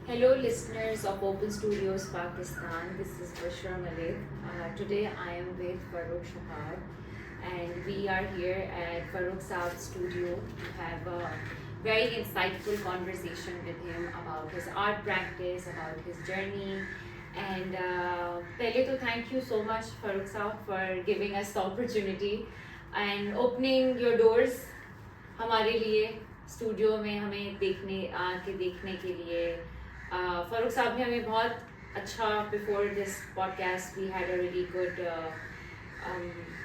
Hello, listeners of Open Studios Pakistan. This is Bushra Malik. Today I am with Farooq Shahab, and we are here at Farooq Saab's studio to have a very insightful conversation with him about his art practice, about his journey. And pehle to thank you so much, Farooq Saab, for giving us the opportunity and opening your doors हमारे लिए studio में हमें देखने आके देखने के लिए फ़ारूक साहब ने हमें बहुत अच्छा before this podcast we had a really good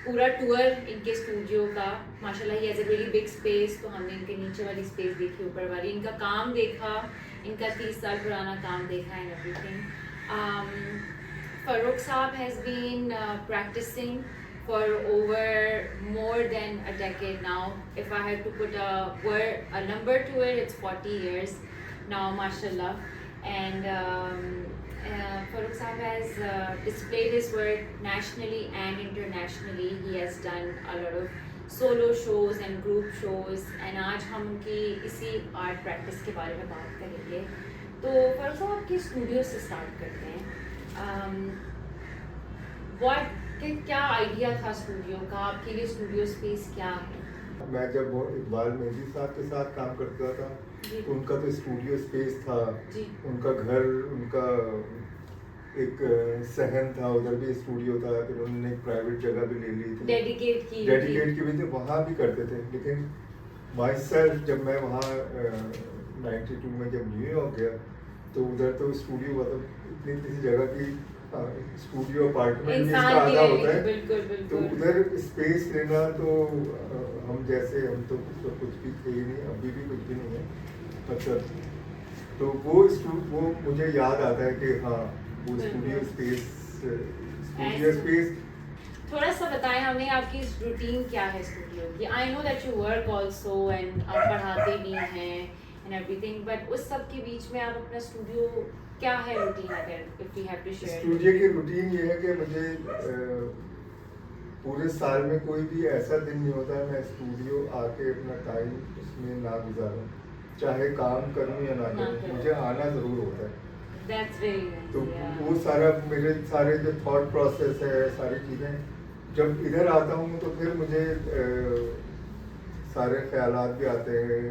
पूरा टूर इनके स्टूडियो का माशाल्लाह ही has a really big space. तो हमने इनके नीचे वाली स्पेस देखी, ऊपर वाली, इनका काम देखा, इनका 30 साल पुराना काम देखा and everything. Farooq Saab has been practicing for over more than a decade now. If I had to put a number to it, it's 40 years now, mashallah. And Farooq Saab has displayed his work nationally and internationally. He has done a lot of solo shows and group shows. And आज हम उनकी इसी art practice के बारे में बात करेंगे। तो Farooq Saab आपके स्टूडियो से स्टार्ट करते हैं। क्या आइडिया था स्टूडियो का? आपके लिए स्टूडियो स्पेस क्या है? मैं जब वो इकबाल मेहदी साहब के साथ काम करता था, उनका तो स्टूडियो स्पेस था, उनका घर, उनका एक सहन था, उधर भी स्टूडियो था। फिर उन्होंने एक प्राइवेट जगह भी ले ली थी, डेडिकेट की भी थी, वहाँ भी करते थे। लेकिन माई सेल्फ जब मैं वहाँ 92 में जब न्यूयॉर्क गया तो उधर तो स्टूडियो मतलब इतनी किसी जगह की स्टूडियो अपार्टमेंट में इसका आधा होता है। बिल्कुल, बिल्कुल। तो उधर स्पेस लेना तो हम जैसे हम तो कुछ भी थे ही नहीं, अभी भी कुछ भी नहीं है मतलब। तो वो मुझे याद आता है कि हाँ वो स्टूडियो स्पेस। थोड़ा सा बताएं हमें आपकी रूटीन क्या है स्टूडियो की? I know that you work also and आप पढ़ाते भी हैं एंड एवरीथिंग, बट उस सब के बीच में आप अपना स्टूडियो क्या है रूटीन? अगर if we have to share studio की रूटीन ये है कि मुझे पूरे साल में कोई भी ऐसा दिन नहीं होता है मैं स्टूडियो आके अपना टाइम उसमें ना गुजारूं, चाहे काम करूं या ना करूं, मुझे आना ज़रूर होता है। That's very nice, तो yeah. वो सारा मेरे सारे जो थॉट प्रोसेस है, सारी चीज़ें जब इधर आता हूँ तो फिर मुझे सारे ख्यालात भी आते हैं।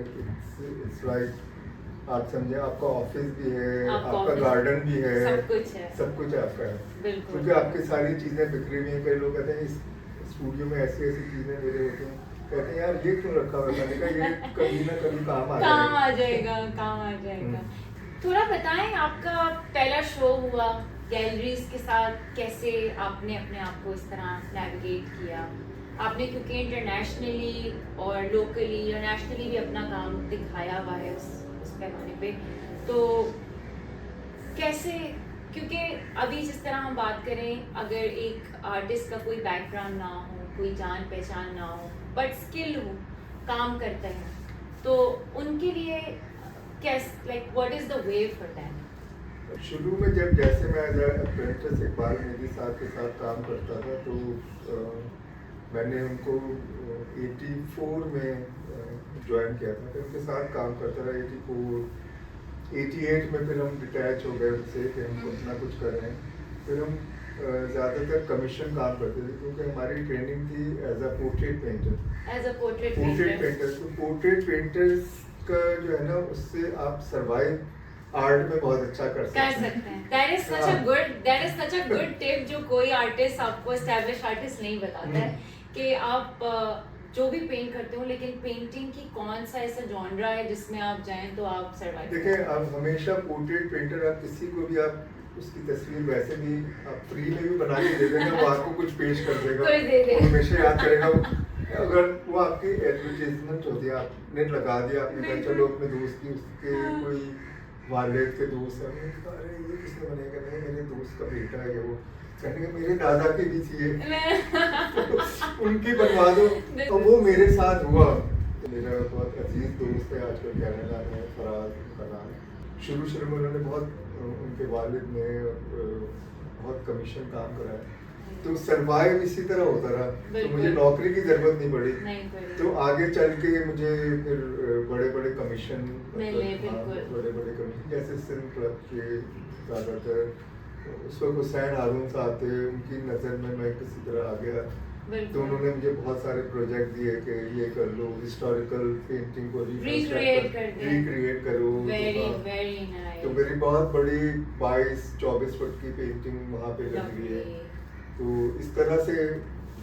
इट्स लाइक आप समझे आपका ऑफिस भी है, आपका गार्डन भी है, सब कुछ आपका है, क्योंकि आपकी सारी चीज़ें बिखरी हुई हैं। कई लोग कहते हैं इस स्टूडियो में ऐसी ऐसी चीज़ें मेरे होती हैं, कहते हैं यार ये क्यों रखा हुआ है, मैंने कहा ये कभी ना कभी काम आ जाएगा। थोड़ा बताएं आपका पहला शो हुआ गैलरीज के साथ, कैसे आपने अपने आप को इस तरह नेविगेट किया? आपने क्योंकि इंटरनेशनली और लोकली और नेशनली भी अपना काम दिखाया हुआ है उस पैमाने पे, तो कैसे? क्योंकि अभी जिस तरह हम बात करें, अगर एक आर्टिस्ट का कोई बैकग्राउंड ना हो, कोई जान पहचान ना हो, बट स्किल हो, काम करते हैं, तो उनके लिए कैसे, like what is the way for that? शुरू में जब जैसे मैं एज अप्रेंटिस इकबाल मेहदी साहब के साथ काम करता था तो मैंने उनको 84 में ज्वाइन किया था, फिर उनके साथ काम करता रहा। 88 में फिर हम डिटैच हो गए उनसे कि हम अपना कुछ कर रहे हैं। फिर हम ज़्यादातर कमीशन काम करते थे, क्योंकि हमारी ट्रेनिंग थी एज अ पोर्ट्रेट पेंटर। तो पोर्ट्रेट पेंटर्स का जो है ना, उससे आप सर्वाइव आर्ट में बहुत अच्छा कर सकते हैं। That is such a good tip जो कोई आर्टिस्ट आपको, एस्टैब्लिश आर्टिस्ट नहीं बताता है कि आप जो भी पेंट करते हो, लेकिन पेंटिंग की कौन सा ऐसा जॉनरा है जिसमें आप जाएं तो आप सर्वाइव। देखिए, आप हमेशा पोर्ट्रेट पेंटर, आप किसी को भी आप उसकी तस्वीर वैसे भी आप फ्री में भी बना के दे देंगे, वो आपको कुछ पेश कर देगा, हमेशा याद करेगा। अगर वो आपकी एडवर्टाइजमेंट होती है, आपने लगा दिया, आपने कहा चलो अपने दोस्त की, उसके कोई वालिद के दोस्त है, मैंने कहा अरे ये किसने बनेगा? नहीं, मेरे दोस्त का बेटा है वो, कहेंगे मेरे दादा की भी थी उनकी बनवा दो। तो वो मेरे साथ हुआ। मेरा बहुत अजीज दोस्त है, आजकल कनाडा में, फराज उनका नाम। शुरू में उन्होंने बहुत, उनके वालिद ने बहुत कमीशन काम कराया, तो सरवाइव इसी तरह होता रहा, तो मुझे नौकरी की जरूरत नहीं पड़ी, तो आगे चल के मुझे फिर बड़े बड़े कमीशन, बड़े बड़े कमीशन जैसे सिंध क्लब के ज़्यादातर उस वक्त हुसैन हारून साहब थे, उनकी नज़र में मैं किसी तरह आ गया, तो उन्होंने मुझे बहुत सारे प्रोजेक्ट दिए कि ये कर लो, हिस्टोरिकल पेंटिंग को रिक्रिएट करो। तो मेरी बहुत बड़ी 22-24 फुट की पेंटिंग वहाँ पे लगी है। तो इस तरह से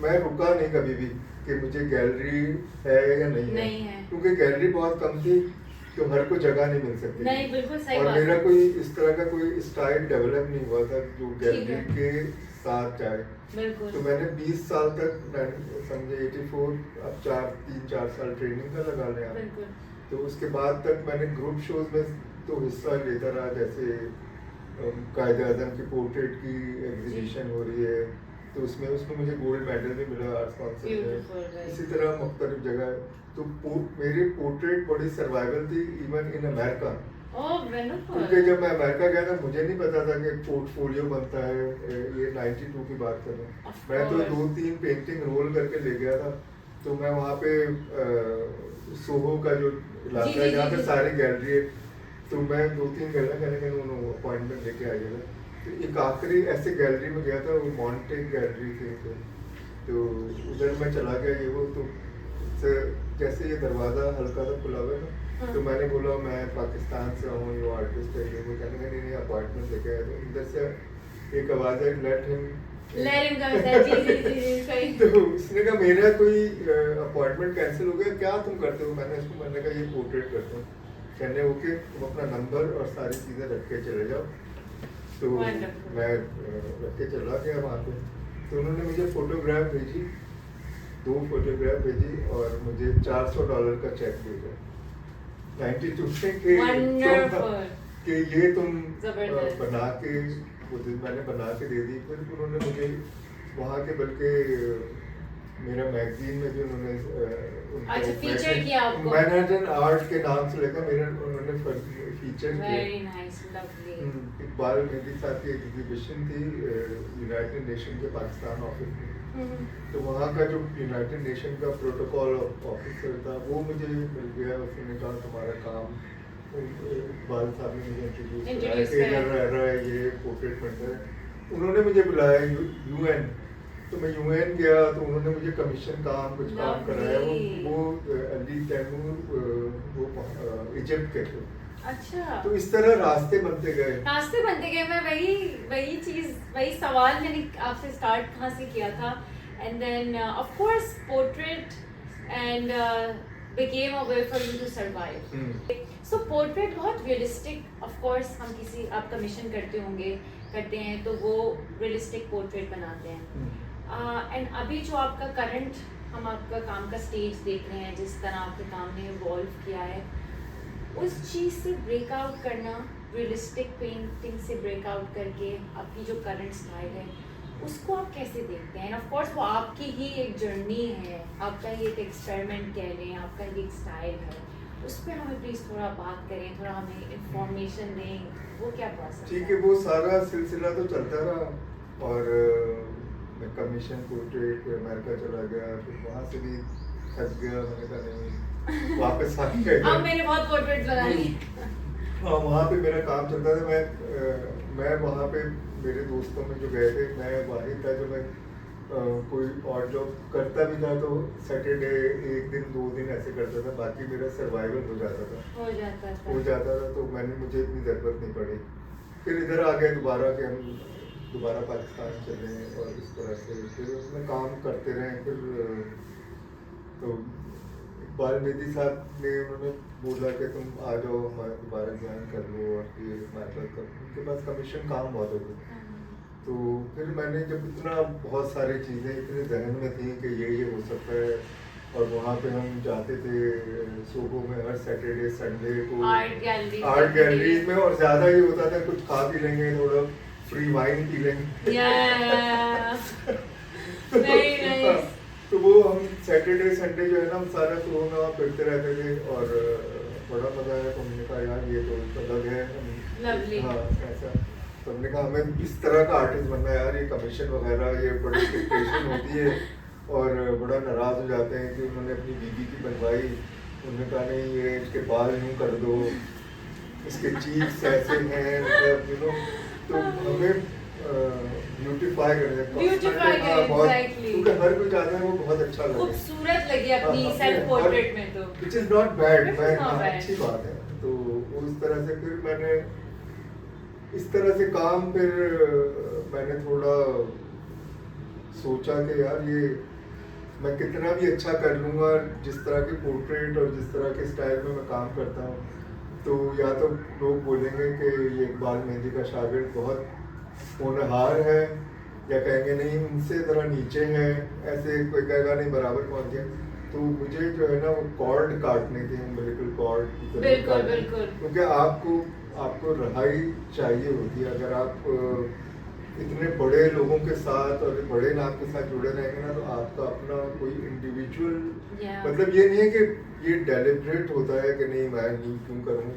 मैं रुका नहीं कभी भी कि मुझे गैलरी है या नहीं है, क्योंकि गैलरी बहुत कम थी, तो हर को जगह नहीं मिल सकती नहीं, बिल्कुल सही और बात मेरा कोई इस तरह का कोई स्टाइल डेवलप नहीं हुआ था जो गैलरी के साथ जाए। तो मैंने 20 साल तक समझे 84 अब 3-4 साल ट्रेनिंग का लगा लिया, तो उसके बाद तक मैंने ग्रुप शोज में तो हिस्सा लेता रहा, जैसे कायदे आज़म की पोर्ट्रेट की एग्जीबिशन हो रही है, तो उसमें मुझे गोल्ड मेडल भी मिला आर्ट्स काउंसिल में। इसी तरह मुख्तलिफ जगह, तो मेरी पोर्ट्रेट बड़ी सर्वाइवल थी इवन इन अमेरिका, क्योंकि जब मैं अमेरिका गया था मुझे नहीं पता था कि पोर्टफोलियो बनता है, ये 92 की बात कर रहा हूँ, मैं तो 2-3 पेंटिंग रोल करके ले गया था। तो मैं वहाँ पे सोहो का जो इलाका है जहाँ पे सारी गैलरी है, तो मैं 2-3 गैलरी अपॉइंटमेंट लेके आ गया था। तो एक आखिरी ऐसे गैलरी में गया था, वो मॉन्टेक गैलरी थी, तो उधर मैं चला गया, ये वो तो जैसे ये दरवाज़ा हल्का सा खुला हुआ था, तो मैंने बोला मैं पाकिस्तान से हूँ, ये आर्टिस्ट है, वो कहने लगे नहीं अपॉइंटमेंट लेके आए, तो इधर से एक आवाज़ है लेट हिम, तो उसने कहा मेरा कोई अपॉइंटमेंट कैंसिल हो गया, क्या तुम करते हो? मैंने कहा ये पोर्ट्रेट करता हूँ। कहने ओके, तुम अपना नंबर और सारी चीज़ें रख के चले जाओ। तो मैं रख के चला गया वहाँ पे, तो उन्होंने मुझे फोटोग्राफ भेजी, 2 फोटोग्राफ भेजी और मुझे $400 का चेक भेजा 92 से कि ये तुम बना के, वो दिन मैंने बना के दे दी। फिर उन्होंने मुझे वहाँ के, बल्कि मेरा मैगजीन में भी उन्होंने फीचर किया आपको, मैनहट्टन आर्ट के नाम से लेकर मेरा उन्होंने फीचर किया। इकबाल मेहदी साहब की एग्जीबिशन थी यूनाइटेड नेशन के पाकिस्तान ऑफिस में, तो वहाँ का जो यूनाइटेड नेशन का प्रोटोकॉल ऑफिसर था वो मुझे मिल गया, उसने कहा तुम्हारा काम, इकबाल साहब ने मुझे इंट्रोड्यूस किया, ये पोर्ट्रेट पेंटर है। उन्होंने मुझे बुलाया UN, तो मैं UN गया, तो उन्होंने मुझे कमीशन कुछ काम कराया, वो अली तैमूर, वो इजिप्ट के थे। अच्छा, तो इस तरह रास्ते बनते गए। मैं वही सवाल मैंने आपसे स्टार्ट कहाँ से किया था, and then of course portrait and became a way for you to survive. So portrait बहुत realistic, of course हम आप कमीशन करते हैं तो वो realistic portrait बनाते हैं, and अभी जो आपका current, हम आपका काम का स्टेज देख रहे हैं, जिस तरह आपके काम ने इवॉल्व किया है, उस चीज़ से ब्रेक आउट करना, रियलिस्टिक पेंटिंग से ब्रेक आउट करके आपकी जो करंट स्टाइल है उसको आप कैसे देखते हैं? ऑफ कोर्स वो आपकी ही एक जर्नी है, आपका ही एक एक्सपेरिमेंट कह लें, आपका ही एक स्टाइल है, उस पर हमें प्लीज़ थोड़ा बात करें, थोड़ा हमें इंफॉर्मेशन दें, वो क्या प्रोसेस? ठीक है, वो सारा सिलसिला तो चलता रहा, और मैं कमीशन पोर्ट्रेट अमेरिका चला गया, फिर वहाँ से भी थक गया, मैंने कहा नहीं वापस आ गया। अब मैंने बहुत पोर्ट्रेट बनाई। हाँ, वहाँ पे मेरा काम चलता था, मैं वहाँ पे मेरे दोस्तों में जो गए थे, मैं वाहिद था जो मैं कोई और जॉब करता भी था, तो सैटरडे 1 दिन 2 दिन ऐसे करता था, बाकी मेरा सर्वाइवल हो जाता था, तो मुझे इतनी ज़रूरत नहीं पड़ी। फिर इधर आ गए दोबारा कि हम दोबारा पाकिस्तान चले, और इस तरह से फिर उसमें काम करते रहे। फिर तो इकबाल मेहदी साहब ने उन्होंने बोला कि तुम आ जाओ, हमारे दोबारा ज्वाइन कर लो, और ये हमारे पास उनके पास कमीशन काम बहुत हो गया। तो फिर मैंने जब इतना बहुत सारी चीज़ें इतने जहन में थी कि ये हो सकता है, और वहाँ पे हम जाते थे सोहो में हर सैटरडे संडे को आर्ट गैलरीज में, और ज़्यादा ये होता था कुछ खा पी लेंगे, थोड़ा फ्री वाइन पी लेंगे। तो वो हम सैटरडे संडे जो है ना, हम सारा सोहो में वहाँ फिरते रहते थे, और बड़ा मज़ा आया। तो हमने कहा यार ये तो अलग है, हाँ ऐसा। तो हमने कहा हमें इस तरह का आर्टिस्ट बनना है यार, ये कमीशन वगैरह ये बड़ी डिक्टेशन होती है और बड़ा नाराज़ हो जाते हैं कि उन्होंने अपनी बीवी की बनवाई, उन्होंने कहा नहीं ये इसके बाल यूँ कर दो, इसके चीक्स ऐसे हैं, मतलब यू नो, तो हमें ब्यूटीफाई करने क्योंकि हर कोई चाहता है वो बहुत अच्छा लगे, खूबसूरत लगे अपनी सेल्फ पोर्ट्रेट में, तो व्हिच इज नॉट बैड, अच्छी बात है। तो उस तरह से फिर मैंने इस तरह से काम, फिर मैंने थोड़ा सोचा कि यार ये मैं कितना भी अच्छा कर लूँगा, जिस तरह की पोर्ट्रेट और जिस तरह के स्टाइल में मैं काम करता हूँ, तो या तो लोग बोलेंगे कि ये इकबाल मेहंदी का शागिर्द बहुत होनहार है, या कहेंगे नहीं उनसे ज़रा नीचे है, ऐसे कोई कहेगा नहीं बराबर पहुँच गया। तो मुझे जो है ना वो कॉर्ड काटने थे, बिल्कुल कॉर्ड, क्योंकि आपको रहाई चाहिए होती है। अगर आप इतने बड़े लोगों के साथ और बड़े नाम के साथ जुड़े रहेंगे ना, तो आपका अपना कोई इंडिविजुअल, मतलब ये नहीं है कि ये डेलिब्रेट होता है कि नहीं मैं नहीं क्यों करूँ,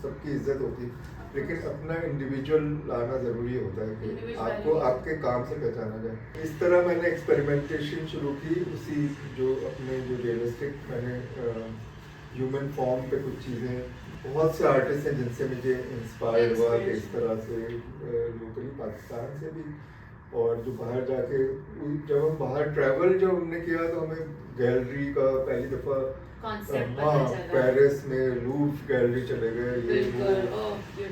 सबकी इज्जत होती है, लेकिन अपना इंडिविजुअल लाना ज़रूरी होता है कि आपको आपके काम से पहचाना जाए। इस तरह मैंने एक्सपेरिमेंटेशन शुरू की, उसी जो अपने जो रियलिस्टिक मैंने ह्यूमन फॉर्म पे कुछ चीज़ें, बहुत से आर्टिस्ट हैं जिनसे मुझे इंस्पायर हुआ कि इस तरह से लोकली पाकिस्तान से भी, और जो बाहर जाके जब हम बाहर ट्रैवल जब हमने किया तो हमें गैलरी का पहली दफ़ा, पेरिस में लूव्र गैलरी चले गए, ये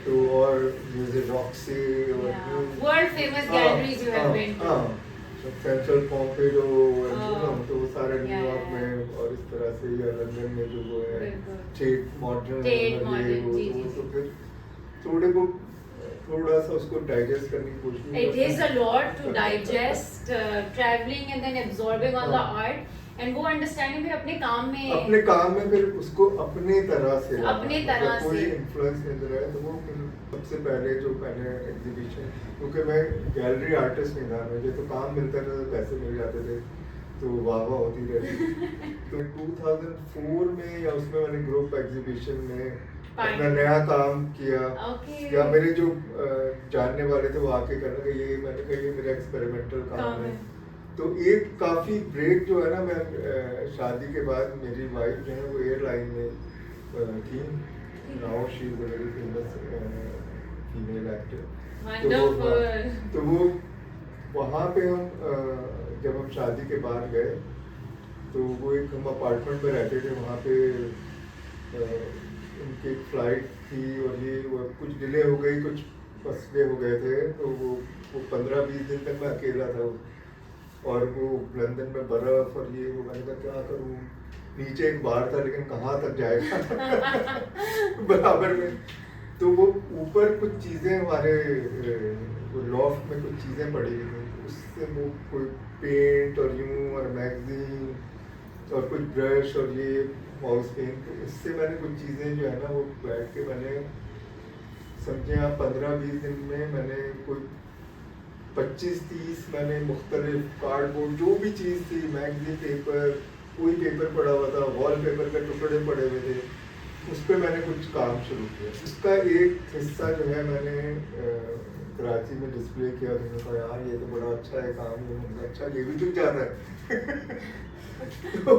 तो और म्यूजिक रॉक्सी और world famous galleries you have been to, central Pompidou, तो वो सारे न्यूयॉर्क में, और इस तरह से या लंदन में जो वो है टेट मॉडर्न, तो फिर थोड़ा सा उसको डाइजेस्ट करने की कोशिश की। It is a lot to digest, traveling and then absorbing all the art and वो अंडरस्टैंडिंग फिर अपने काम में फिर उसको अपने तरह से कोई से इन्फ्लुएंस नहीं दे रहा है। तो वो फिर सबसे पहले जो मैंने एग्जीबिशन, क्योंकि मैं गैलरी आर्टिस्ट नहीं था, मुझे तो काम मिलता था तो पैसे मिल जाते थे, तो वाह होती रहती। तो 2004 में या उसमें मैंने ग्रुप एग्जीबिशन में अपना नया काम किया, या मेरे जो जानने वाले थे वो आके कहने लगे ये, मैंने कहा ये मेरा एक्सपेरिमेंटल काम है। तो एक काफ़ी ब्रेक जो है ना, मैं शादी के बाद मेरी वाइफ जो है वो एयरलाइन में थी, now she is a very famous female actor. तो वो वहाँ पे हम जब हम शादी के बाद गए तो वो एक हम अपार्टमेंट में रहते थे, वहाँ पे उनकी एक फ्लाइट थी और ये वो कुछ डिले हो गई, कुछ फंसले हो गए थे, तो वो 15-20 दिन तक मैं अकेला था, और वो लंदन में बर्फ और ये वो, मैंने कहा क्या करूँ, नीचे एक बार था लेकिन कहाँ तक जाएगा बराबर में। तो वो ऊपर कुछ चीज़ें हमारे वो लॉफ्ट में कुछ चीज़ें पड़ी हुई थी, उससे वो कोई पेंट और यूं और मैगजीन और कुछ ब्रश और ये माउस पेन, तो इससे मैंने कुछ चीज़ें जो है ना वो बैठ के मैंने, समझे आप 15-20 दिन में मैंने कोई 25-30 मैंने मुख्तलिफ कार्डबोर्ड जो भी चीज़ थी, मैगजीन, पेपर, कोई पेपर पड़ा हुआ था, वॉल पेपर के टुकड़े पड़े हुए थे, उस पर मैंने कुछ काम शुरू किया। उसका एक हिस्सा जो है मैंने कराची में डिस्प्ले किया, तो मैंने कहा यार ये तो बड़ा अच्छा है काम, ये अच्छा ये भी बिक जाता है तो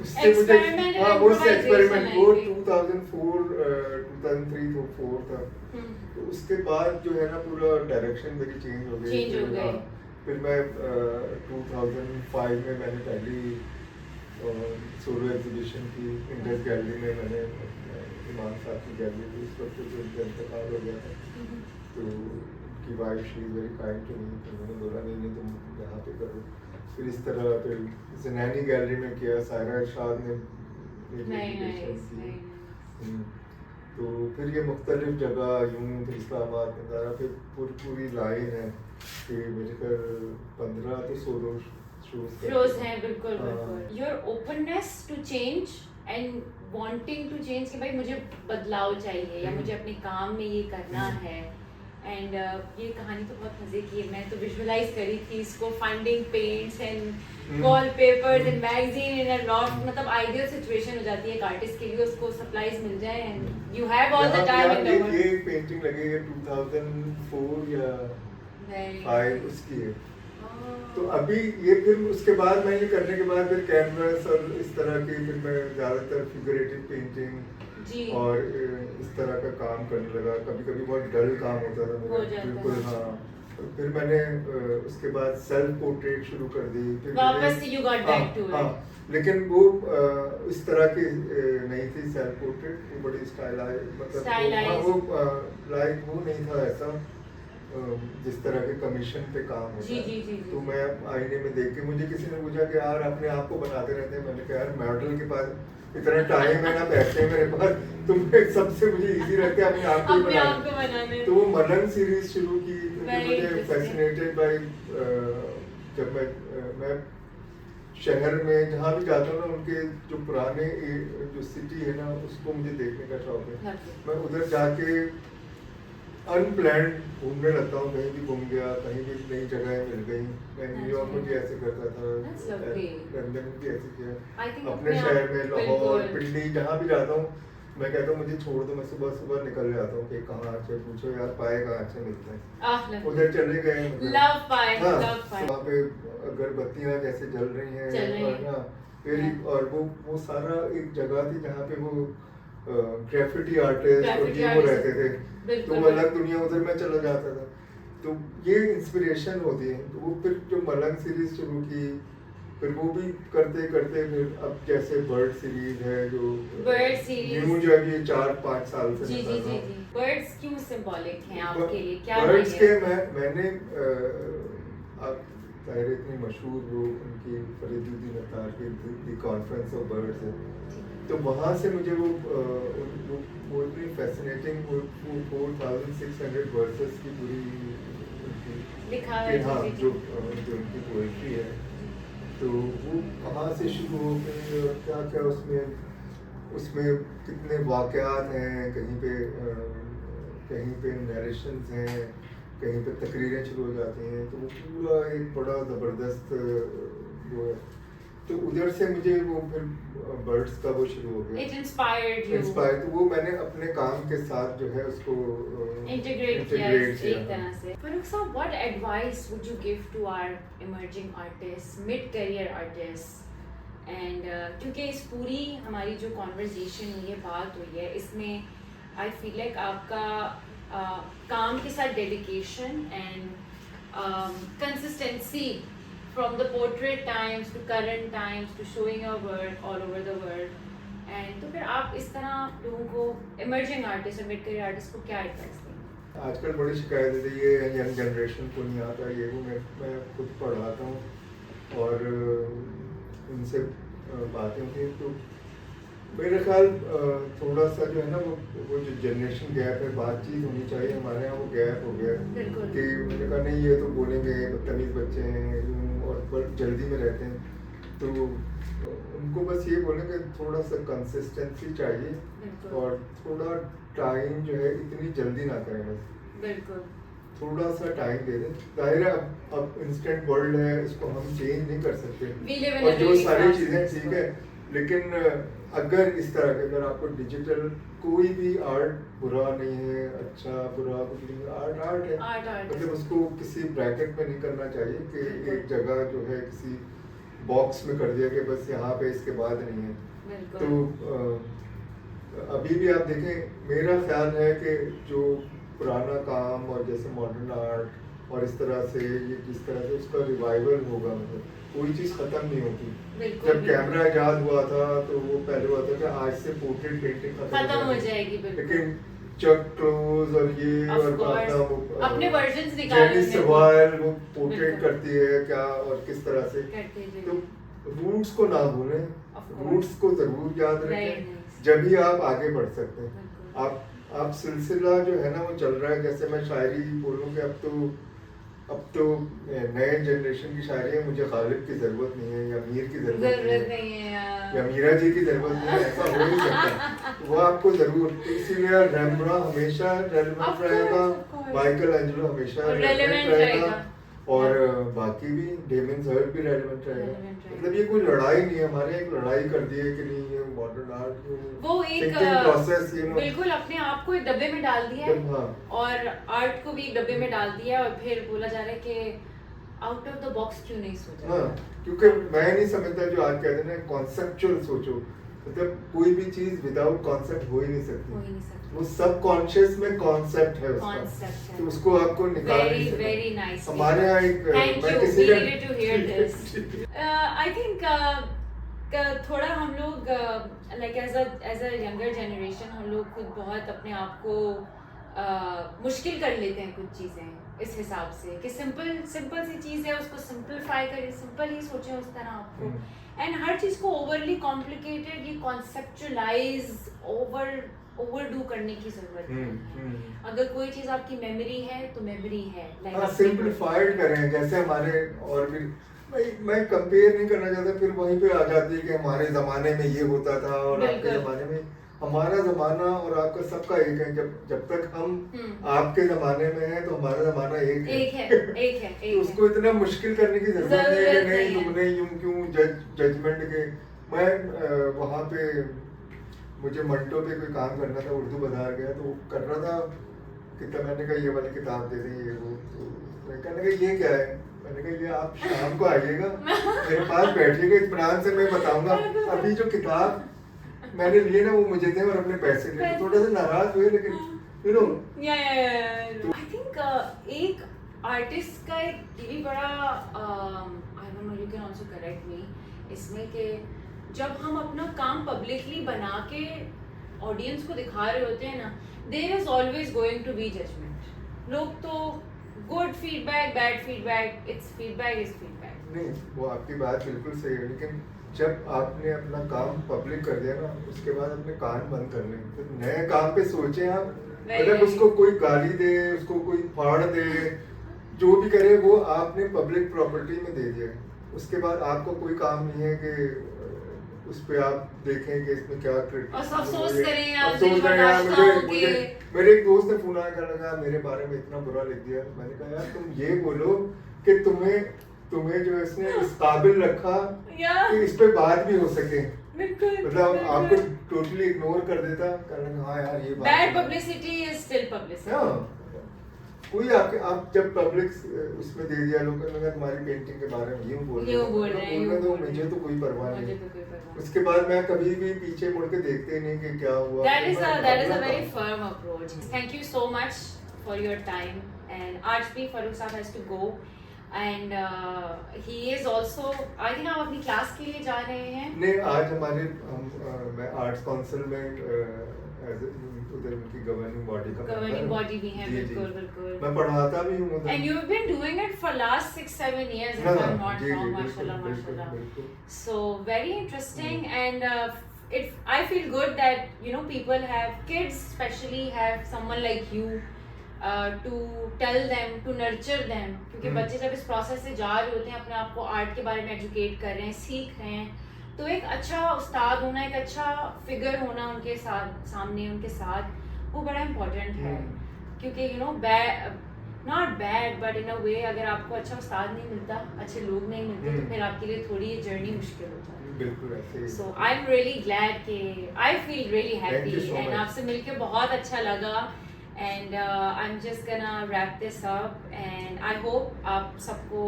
उससे मुझे वो एक्सपेरिमेंट वो 2003-2004 था। तो उसके बाद जो है ना पूरा डायरेक्शन मेरी चेंज हो गई। फिर मैं 2005 में मैंने पहली सोलो एग्जीबिशन की इंडस गैलरी में, मैंने इमाम साहब की गैलरी थी, उस वक्त जो उनका इंतकाल हो गया था, तो उनकी wife she is very kind to me, तो मैंने बोला नहीं तुम यहाँ पे करो। फिर इस तरह फिर ज़नैनी गैलरी में किया, सायरा इरशाद ने तो फिर ये मुख्तलिफ जगह यूँ, फिर इस्लामाबाद में सारा, फिर पूरी लाइन है कि मेरे घर 15 तो सोलो शोज हैं। बिल्कुल बिल्कुल। Your openness to change and wanting to change कि भाई मुझे बदलाव चाहिए या मुझे अपने काम में ये करना है, एंड ये कहानी तो बहुत मजे की है. मैं तो विजुअलाइज करी थी इसको, finding paints and wallpapers and magazine in a loft. मतलब आइडियल सिचुएशन हो जाती है एक आर्टिस्ट के लिए, उसको सप्लाईज मिल जाए and you have all the time in the world. ये पेंटिंग लगी है 2004 या 5 उसकी है. तो अभी ये फिर उसके बाद मैं ये करने के बाद फिर कैनवस और इस तरह की फिर मैं ज़्यादातर फिगरेटिव पेंटिंग और इस तरह का काम करने लगा. कभी कभी बहुत डल काम होता था मेरा, बिल्कुल. हाँ, फिर मैंने उसके बाद सेल्फ पोर्ट्रेट शुरू कर दी. फिर वापस से you got back to it. लेकिन वो इस तरह की नहीं थी सेल्फ पोर्ट्रेट. वो बड़ी स्टाइलाइज, मतलब वो लाइक वो नहीं था ऐसा जिस तरह के कमीशन पे काम होता है. तो मैं आईने में देख के, मुझे किसी ने पूछा कि यार अपने आप को बनाते रहते हैं. मैंने कहा यार मॉडल के पास इतना टाइम है ना, पैसे मेरे पास, तो सबसे मुझे इजी रहता है अपने आप को बनाने. तो वो मलंग सीरीज शुरू की. मुझे फैसिनेटेड बाय, जब मैं शहर में जहाँ भी जाता हूँ ना, उनके जो पुराने जो सिटी है ना, उसको मुझे देखने का शौक है. मैं उधर जाके अनप्लान्ड घूमने लगता हूँ. कहीं भी घूम गया, कहीं भी नई जगह मिल गई. मैं न्यूयॉर्क में भी ऐसे करता था, लंदन में भी ऐसे किया, अपने शहर में लाहौर, पिंडी, जहाँ भी जाता हूँ मैं कहता हूँ मुझे छोड़ दो, मैं सुबह सुबह निकल जाता हूँ कि कहाँ अच्छे, पूछो यार पाए कहाँ अच्छे मिलते हैं. उधर चले गए. वहाँ पे अगरबत्तियाँ जैसे जल रही हैं, और वो सारा एक जगह थी जहाँ पे वो ग्राफिटी आर्टिस्ट और ये वो रहते थे. तो वो अलग दुनिया, उधर मैं चला जाता था. तो ये इंस्पिरेशन होती है. तो वो फिर जो मलंग सीरीज शुरू की, फिर वो भी करते करते फिर अब जैसे बर्ड सीरीज है, जो न्यू जो है 4-5 साल से जी. बर्ड्स क्यों सिंबॉलिक हैं आपके लिए, क्या बर्ड्स के मैंने आप ताहिर इतनी मशहूर वो उनकी फरीदुद्दीन अत्तार की द कॉन्फ्रेंस ऑफ बर्ड्स है. तो वहाँ से मुझे वो इतनी फैसिनेटिंग, वो 4600 वर्सेस की पूरी उनकी, हाँ, जो उनकी पोएट्री है. तो वो कहाँ से शुरू हो गई और क्या क्या उसमें कितने वाक़यात हैं. कहीं पे नरेशंस हैं, कहीं पे तकरीरें शुरू हो जाती हैं. तो वो पूरा एक बड़ा ज़बरदस्त वो है. तो उधर से मुझे वो फिर बर्ड्स का वो शुरू हो गया. It inspired you. तो वो मैंने अपने काम के साथ जो है उसको इंटीग्रेट किया एक तरह से. फरूख साहब, what advice would you give to our emerging artists, mid-career artists? And क्योंकि इस पूरी हमारी जो कॉन्वर्जेशन हुई है, बात हुई है, इसमें आई फील लाइक आपका काम के साथ dedication and consistency from the portrait times to current times to showing your work all over the world. And तो फिर आप इस तरह लोगों को, emerging artists और mid career artists को क्या एडवाइस देंगे? आजकल बड़ी शिकायत है ये यंग जनरेशन को नहीं आता. ये वो मैं खुद पढ़ाता हूँ और उनसे बातें होती हैं. तो मेरे ख्याल थोड़ा सा जो है ना, वो जो जनरेशन गैप है, बातचीत होनी चाहिए. हमारे यहाँ वो गैप हो गया कि मैंने कहा नहीं ये तो बोलेंगे, बदतमीज बच्चे हैं और बहुत जल्दी में रहते हैं. तो उनको बस ये बोलें कि थोड़ा सा कंसिस्टेंसी चाहिए और थोड़ा टाइम जो है इतनी जल्दी ना करें. बस थोड़ा सा टाइम दे दें. जाहिर है अब इंस्टेंट वर्ल्ड है, इसको हम चेंज नहीं कर सकते और जो सारी चीज़ें ठीक है. लेकिन अगर इस तरह के, अगर आपको डिजिटल, कोई भी आर्ट बुरा नहीं है, अच्छा बुरा कुछ नहीं है. आर्ट है, मतलब उसको किसी ब्रैकेट में नहीं करना चाहिए कि एक जगह जो है किसी बॉक्स में कर दिया कि बस यहाँ पे इसके बाद नहीं है. तो अभी भी आप देखें, मेरा ख्याल है कि जो पुराना काम और जैसे मॉडर्न आर्ट और इस तरह से ये जिस तरह से उसका रिवाइवल होगा, मतलब कोई चीज़ ख़त्म नहीं होती. जब कैमरा इजाद हुआ था तो वो पहले हुआ था कि आज से पोर्ट्रेट पेंटिंग खत्म हो जाएगी. लेकिन चक क्लोज और ये और अपने वर्जन्स निकालने, जेनी सवाल वो पोर्ट्रेट करती है क्या और किस तरह से. तो रूट्स को ना भूलें, रूट्स को ज़रूर याद रखें, जब ही आप आगे बढ़ सकते हैं. आप सिलसिला जो है ना वो चल रहा है. जैसे मैं शायरी बोलूँ कि अब तो अब तो नए जनरेशन की शायरी है, मुझे गालिब की जरूरत नहीं है या मीर की जरूरत नहीं है या मीरा जी की जरूरत नहीं है, ऐसा हो नहीं सकता। वो आपको जरूर, इसीलिए रेम्ब्रांड हमेशा रेलेवेंट रहेगा, माइकल एंजेलो हमेशा रेलेवेंट रहेगा और बाकी भी डेमियन हर्स्ट भी रेलेवेंट रहेगा। मतलब ये कोई लड़ाई नहीं है, हमारे एक लड़ाई कर दी है कि नहीं ये मॉडर्न आर्ट वो एक प्रोसेस बिल्कुल अपने आप को एक डब्बे में डाल दिया है हाँ। और आर्ट को भी एक डब्बे में डाल दिया और फिर बोला जा रहा है कि आउट ऑफ द बॉक्स क्यों नहीं सोचा। हाँ, क्योंकि मैं नहीं समझता जो आज कहते हैं ना कॉन्सेप्चुअल सोचो, मतलब कोई भी चीज विदाउट कॉन्सेप्ट हो ही नहीं सकती। वो सब कॉन्शियस में कॉन्सेप्ट है उसका, तो उसको आपको निकाल नहीं सकते। Very nice. हमारे यहाँ एक मैं किसी का to hear this I think थोड़ा हम लोग like as a younger generation हम लोग खुद बहुत अपने आप को मुश्किल कर लेते हैं कुछ चीज़ें इस हिसाब से कि सिंपल सी चीज़ है उसको सिंपलीफाई करें, सिंपल ही सोचें उस तरह आपको, एंड हर चीज़ को ओवरली कॉम्प्लिकेटेड ये कॉन्सेप्चुअलाइज ओवरडू करने की जरूरत है। अगर कोई चीज़ आपकी मेमोरी है तो मेमोरी है, लाइक सिंपलीफाइड करें। जैसे हमारे और भी मैं कंपेयर नहीं करना चाहता, फिर वहीं पे आ जाती है कि हमारे जमाने में ये होता था और आपके जमाने में। हमारा जमाना और आपका सबका एक है, जब तक हम आपके जमाने में हैं तो हमारा जमाना एक है। तो उसको इतना मुश्किल करने की जरूरत नहीं है कि नहीं तुमने यूं क्यों जजमेंट के। मैं वहाँ पे मुझे मंटो पे कोई काम करना था, उर्दू बाजार गया तो कर रहा था कितना, मैंने कहा ये वाली किताब दे दें ये वो, तो कहने लगा ये क्या है, मैंने कहा ये आप शाम को आइएगा मेरे पास बैठिएगा, इत्मीनान से मैं बताऊंगा। अभी जो किताब मैंने लिए ना वो मुझे थे और अपने पैसे लिए, थोड़ा सा नाराज हुए लेकिन यू नो आई थिंक एक आर्टिस्ट का एक ये भी बड़ा I don't know you can also correct मी इसमें कि जब हम अपना काम पब्लिकली बना के ऑडियंस को दिखा रहे होते हैं ना, there is always going to be judgement. लोग तो good feedback bad feedback, it's feedback is feedback. नहीं वो आपकी बात बिल्कुल सही है, लेकिन जब आपने अपना काम पब्लिक कर दिया ना उसके बाद अपने कान बंद कर लें, फिर नए काम पे सोचें आप। मतलब उसको कोई गाली दे, उसको कोई फाड़ दे, जो भी करे वो आपने पब्लिक प्रॉपर्टी में दे दिया, उसके बाद आपको कोई काम नहीं है कि उस पे आप देखें कि इसमें क्या अफसोस करें या मुझे मेरे एक दोस्त ने फोन आकर लगा मेरे बारे में इतना बुरा लिख दिया। मैंने कहा यार तुम ये बोलो कि तुम्हें जो इसने इस काबिल रखा कि इस पे बात भी हो सके। मतलब आपको टोटली इग्नोर कर देता, कहना हाँ यार ये bad publicity is still publicity. कोई आप जब पब्लिक उसमें दे दिया, लोगों ने तुम्हारी पेंटिंग के बारे में यूं बोल रहे हैं तो मुझे तो कोई परवाह नहीं। उसके बाद मैं कभी भी पीछे मुड़ के देखते नहीं कि क्या हुआ। That is a very firm approach. Thank you so much for your time. And Archbishop Farooq Saab has to go. And he is also, I think आप अपनी क्लास के लिए जा रहे हैं। नहीं आज मैं आर्ट्स काउंसिल में उधर उनकी गवर्निंग बॉडी भी है। बिल्कुल मैं पढ़ाता भी हूँ उधर। And you've been doing it for last 6-7 years if I'm not wrong, mashallah. So very interesting and I feel good that people have kids especially have someone like you to tell them, to nurture them, क्योंकि बच्चे जब इस process से जा रहे होते हैं, अपने आप को आर्ट के बारे में एजुकेट कर रहे हैं, सीख रहे हैं, तो एक अच्छा उस्ताद होना, एक अच्छा फिगर होना उनके सामने उनके साथ, वो बड़ा इम्पोर्टेंट है। क्योंकि नॉट बैड बट इन अ वे अगर आपको अच्छा उस्ताद नहीं मिलता, अच्छे लोग नहीं मिलते, तो फिर आपके लिए थोड़ी ये जर्नी मुश्किल हो जाती है। बिल्कुल ऐसे ही। सो आई एम रियली ग्लैड कि I feel really happy and आपसे मिलके बहुत अच्छा लगा। And I'm just gonna wrap this up and I hope आप सबको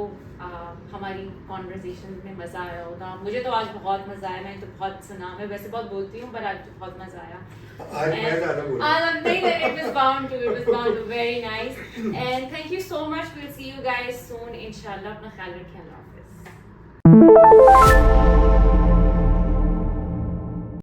हमारी conversation में मज़ा आया होगा। मुझे तो आज बहुत मज़ा आया, मैंने तो बहुत सुना, मैं वैसे बहुत बोलती हूँ पर आज तो बहुत मज़ा आया। आज मैं ज़्यादा बोल it was bound to very nice and thank you so much. We'll see you guys soon inshallah. अपना ख्याल रखें, अल्लाह हाफ़िज़।